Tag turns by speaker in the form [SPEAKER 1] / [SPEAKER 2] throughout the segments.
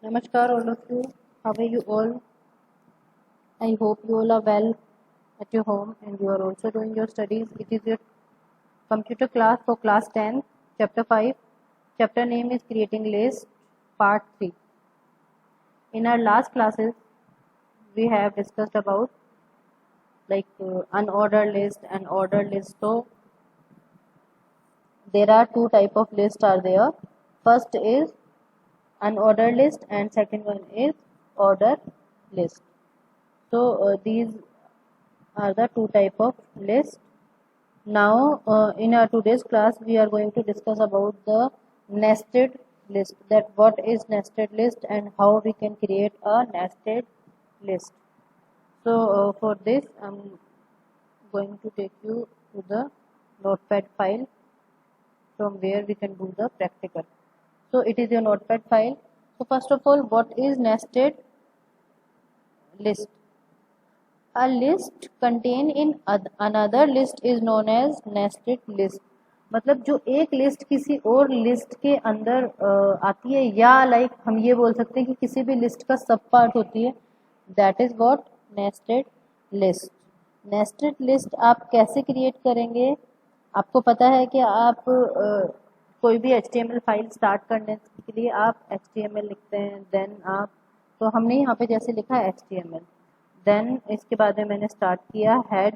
[SPEAKER 1] Namaskar all of you. How are you all? I hope you all are well at your home and you are also doing your studies. It is your computer class for class 10, chapter 5. Chapter name is Creating List, part 3. In our last classes, we have discussed about unordered list and ordered list. So there are two type of lists are there. First is unordered list and second one is order list. So these are the two type of list. Now in our today's class we are going to discuss about the nested list, that what is nested list and how we can create a nested list. So for this I'm going to take you to the notepad file from where we can do the practical. So it is your notepad file. So first of all, what is nested list? A list contained in another list is known as nested list. मतलब जो एक list किसी और list के अंदर आती है, या लाइक हम ये बोल सकते हैं कि किसी भी लिस्ट का सब पार्ट होती है, that is what nested list. Nested list आप कैसे क्रिएट करेंगे? आपको पता है कि आप कोई भी HTML फाइल स्टार्ट करने के लिए आप HTML लिखते हैं, देन आप, तो हमने यहाँ पे जैसे लिखा है HTML, देन इसके बाद में मैंने स्टार्ट किया head,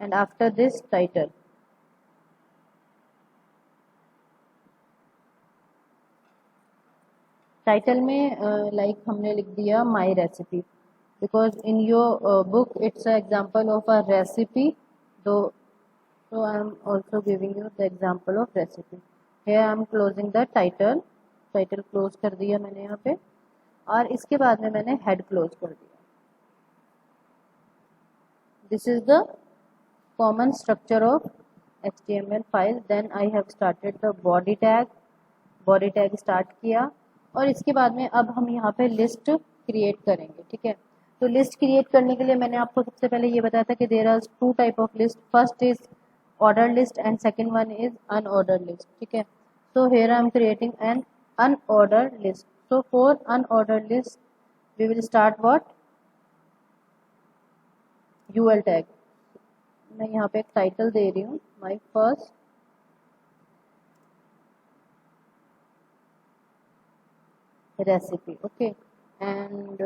[SPEAKER 1] and after this title. Title में हमने लिख दिया my recipe, because in your book it's an example of a recipe, though so I am also giving you the example of recipe. Here I am closing the title close कर दिया मैंने यहाँ पे, और इसके बाद में मैंने head close कर दिया. This is the common structure of HTML file. Then I have started the body tag start किया, और इसके बाद में अब हम यहाँ पे लिस्ट क्रिएट करेंगे. ठीक है, तो लिस्ट क्रिएट करने के लिए मैंने आपको सबसे पहले ये बताया था कि there are two type of list. First is order list and second one is unorder list. ठीक है, so here I am creating an unordered list. So for unordered list we will start what? UL tag. मैं यहाँ पे एक title दे रही हूँ, my first recipe. Okay, and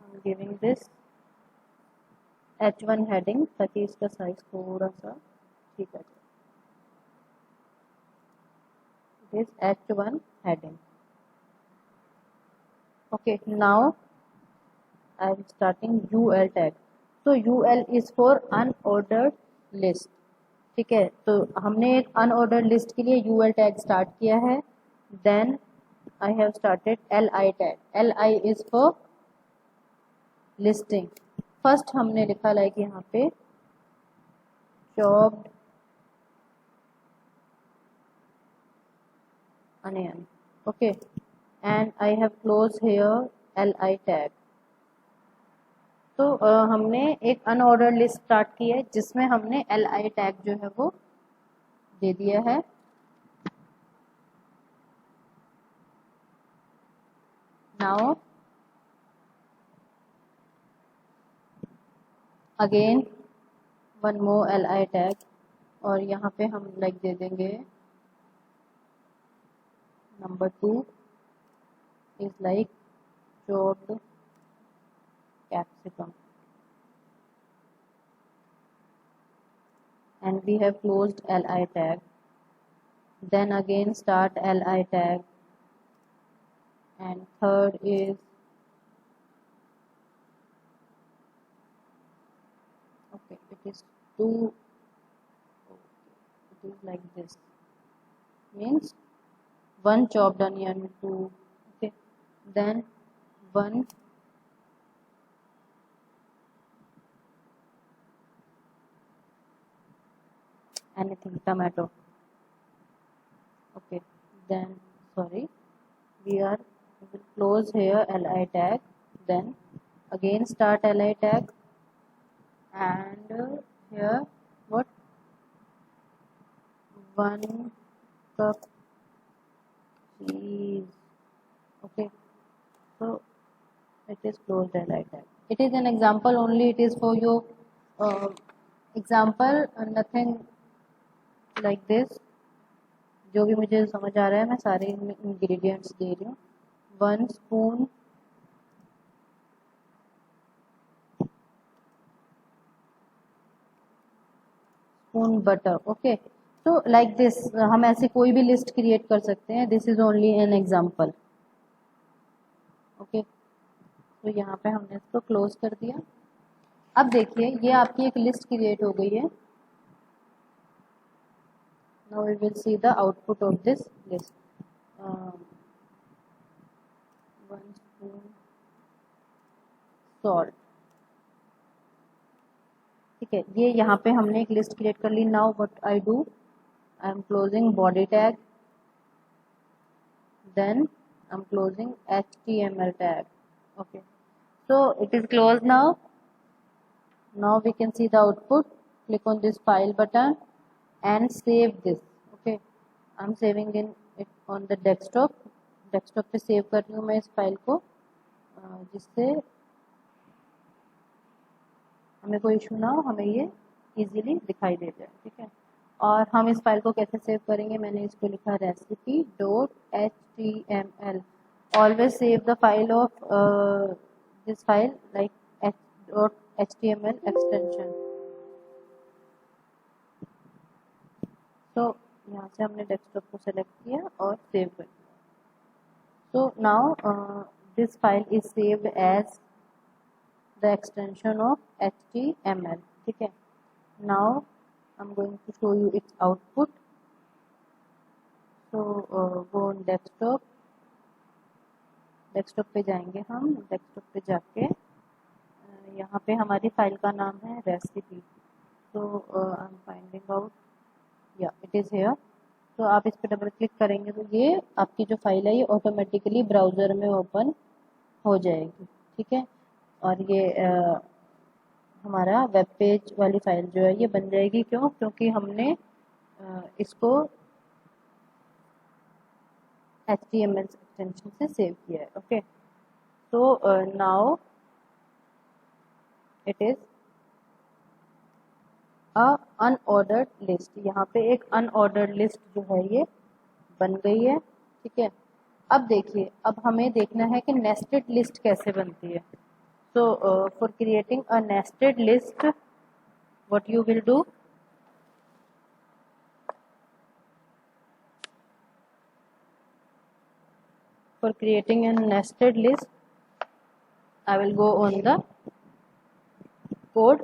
[SPEAKER 1] I'm giving this H1 heading ताकि इसका साइज थोड़ा सा ठीक है. This H1 heading. Okay, now I am starting UL tag. So UL is for unordered list. ठीक है, तो हमने एक अनऑर्डर्ड लिस्ट के लिए UL टैग स्टार्ट किया है. Then I have started LI tag. LI is for listing. First हमने लिखा लाइक यहाँ पे chopped onion. Okay, and I have closed here LI tag. तो हमने एक अनऑर्डर्ड लिस्ट स्टार्ट की है जिसमें हमने LI टैग जो है वो दे दिया है. Now again one more LI tag, और यहाँ पे हम लाइक दे देंगे number 2 is like chopped capsicum, and we have closed LI tag. Then again start LI tag, and third is okay, it is 2. It is like this, means one chopped onion 2. Okay, then one anything tomato. Okay, then sorry, we will close here LI tag, then again start LI tag, and here 1 cup cheese. Okay, so it is closed like that. It is an example only. It is for your example, nothing like this. जो भी मुझे समझ आ रहा है मैं सारे ingredients दे रही हूँ. 1 स्पून बटर. ओके, तो लाइक दिस हम ऐसे कोई भी लिस्ट क्रिएट कर सकते हैं. This is only an example. Okay, तो यहाँ पे हमने इसको क्लोज कर दिया. अब देखिए ये आपकी एक लिस्ट क्रिएट हो गई है. Now we will see the output of this list. 1 spoon salt. ठीक है, ये यहाँ पे हमने एक लिस्ट क्रिएट कर ली. Now what I do, I am closing body tag, then I am closing HTML tag. Okay, so it is closed now. Now we can see the output. Click on this file button and save this. Okay, I'm saving in it on the desktop. Desktop पे save कर रही हूँ मैं इस file को, जिससे हमें कोई इशू ना हो, हमें ये इजीली दिखाई दे जाए. ठीक है, और हम इस फाइल को कैसे सेव करेंगे, मैंने इसको लिखा recipe.html. Always save the file of this file like .html extension. तो यहाँ से हमने डेस्कटॉप को सेलेक्ट किया और सेव कर दिया. So now this file is saved as the extension of HTML. ठीक है, now I'm going to show you its output. So go on desktop. Desktop पे जाएंगे हम. डेस्कटॉप पे जाके यहाँ पे हमारी फाइल का नाम है रेसिपी. तो आई एम फाइंडिंग आउट, या इट इज़ हियर. तो आप इस पर डबल क्लिक करेंगे तो ये आपकी जो फाइल है ये ऑटोमेटिकली ब्राउज़र में ओपन हो जाएगी. ठीक है, और ये हमारा वेब पेज वाली फाइल जो है ये बन जाएगी. क्यों? क्योंकि हमने इसको HTML एक्सटेंशन से सेव किया है. ओके, तो now it is unordered list. यहाँ पे एक अनऑर्डर्ड लिस्ट जो है ये बन गई है. ठीक है, अब देखिए, अब हमें देखना है कि नेस्टेड लिस्ट कैसे बनती है. So for creating a nested list what you will do, for creating a nested list I will go on the code.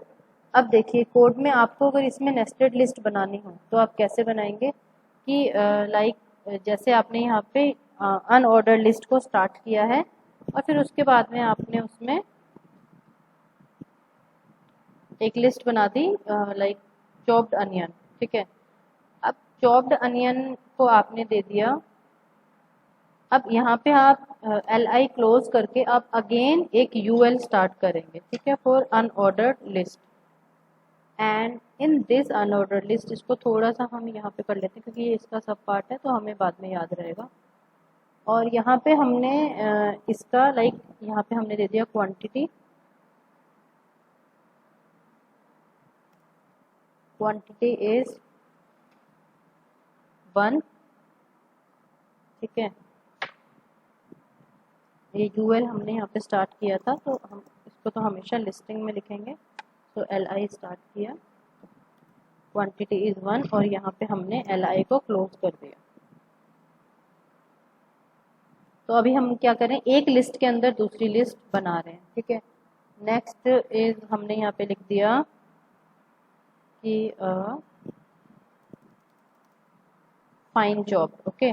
[SPEAKER 1] अब देखिए कोड में आपको अगर इसमें नेस्टेड लिस्ट बनानी हो तो आप कैसे बनाएंगे कि लाइक जैसे आपने यहाँ पे अनऑर्डर लिस्ट को स्टार्ट किया है और फिर उसके बाद में आपने उसमें एक लिस्ट बना दी लाइक चॉप्ड अनियन. ठीक है, अब चॉप्ड अनियन को आपने दे दिया. अब यहाँ पे आप li क्लोज करके आप अगेन एक ul स्टार्ट करेंगे. ठीक है, for unordered list. And in this unordered list, इसको थोड़ा सा हम यहाँ पे कर लेते हैं क्योंकि ये इसका सब पार्ट है तो हमें बाद में याद रहेगा. और यहाँ पे हमने इसका लाइक यहाँ पे हमने दे दिया क्वांटिटी. Quantity is 1. ठीक है, ये यूएल हमने यहाँ पे स्टार्ट किया था तो हम इसको तो हमेशा लिस्टिंग में लिखेंगे. तो li स्टार्ट किया, क्वांटिटी इज 1 और यहाँ पे हमने li को क्लोज कर दिया. तो अभी हम क्या करें, एक लिस्ट के अंदर दूसरी लिस्ट बना रहे हैं. ठीक है, नेक्स्ट इज हमने यहाँ पे लिख दिया कि फाइन जॉब. ओके,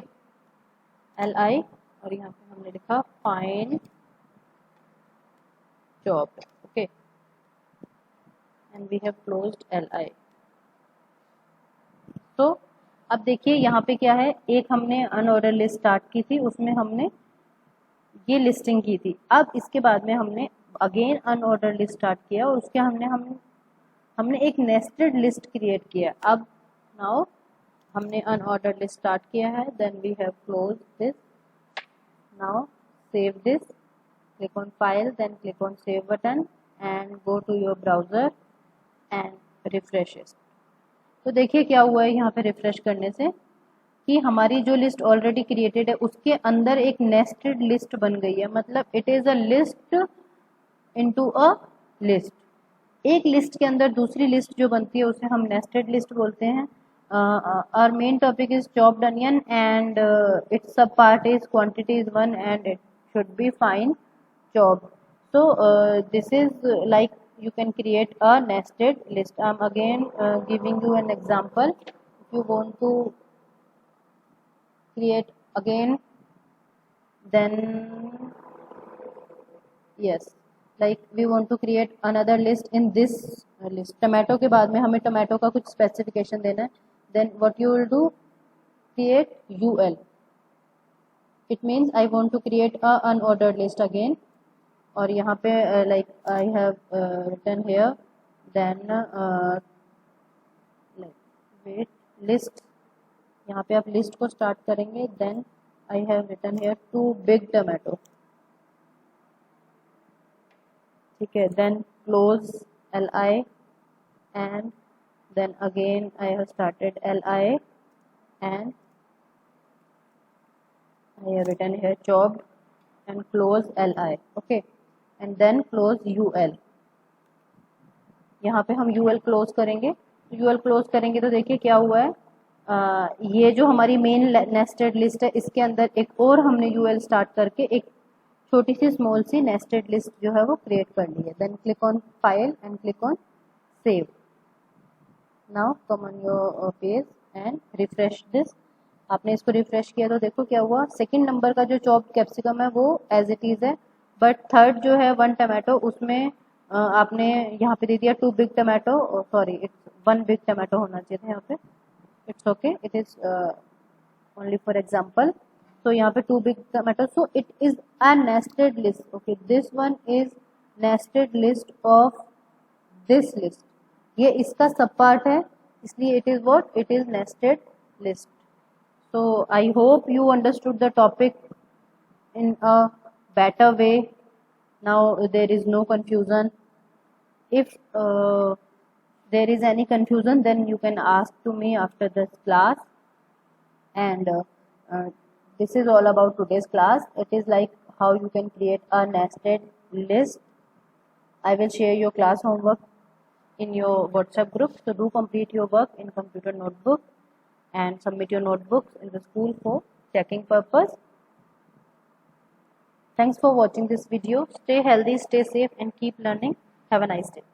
[SPEAKER 1] li और यहाँ पे हमने लिखा fine job. Okay, and we have closed li. तो अब देखिए यहाँ पे क्या है, एक हमने अनऑर्डर लिस्ट स्टार्ट की थी, उसमें हमने ये लिस्टिंग की थी. अब इसके बाद में हमने अगेन अनऑर्डर लिस्ट स्टार्ट किया और उसके हमने एक नेस्टेड लिस्ट क्रिएट किया. अब नाउ हमने अनऑर्डर्ड लिस्ट स्टार्ट किया है, then we have close this. Now save this, click on file, then click on save button and go to your browser and refresh it. तो देखिए क्या हुआ है यहाँ पे रिफ्रेश करने से कि हमारी जो लिस्ट ऑलरेडी क्रिएटेड है उसके अंदर एक नेस्टेड लिस्ट बन गई है. मतलब it is a list into a list. एक लिस्ट के अंदर दूसरी लिस्ट जो बनती है उसे हम नेस्टेड लिस्ट बोलते हैं. our main topic is chopped onion and its sub part is quantity is 1 and it should be fine chopped. So this is like you can create a nested list. I'm again giving you an example. If you want to create again, then yes, like we want to create another list in this list. Tomato के बाद में हमें tomato का कुछ specification देना है. Then what you will do, create UL. It means I want to create a unordered list again. और यहाँ पे like I have written here, then like wait list. यहाँ पे आप लिस्ट को स्टार्ट करेंगे. Then I have written here 2 big tomato. ठीक है. Then close LI and then again I have started LI and I have written here chopped and close LI. Okay, and then close UL. यहाँ पे हम UL close करेंगे. UL close करेंगे तो देखिए क्या हुआ है. ये जो हमारी मेन नेस्टेड लिस्ट है इसके अंदर एक और हमने UL स्टार्ट करके एक छोटी सी स्मॉल सी नेस्टेड लिस्ट जो है वो क्रिएट कर ली है. Then click on file and click on save. Now come on your page and refresh this. आपने इसको रिफ्रेश किया तो देखो क्या हुआ. सेकंड नंबर का जो चॉप्ड कैप्सिकम है वो एज इट इज है, बट थर्ड जो है 1 टमाटो उसमें आपने यहाँ पे दे दिया 2 big tomato. Sorry, it's 1 big tomato होना चाहिए था यहाँ पे. It's okay, it is only for example. तो यहाँ पे 2 big tomato. So it is a nested list. Okay, this one is nested list of this list. ये इसका सब पार्ट है, इसलिए it is what, it is nested list. So I hope you understood the topic in a better way. Now there is no confusion. If there is any confusion, then you can ask to me after this class. And this is all about today's class. It is like how you can create a nested list. I will share your class homework in your WhatsApp group. So do complete your work in computer notebook and submit your notebooks in the school for checking purpose. Thanks for watching this video. Stay healthy, stay safe and keep learning. Have a nice day.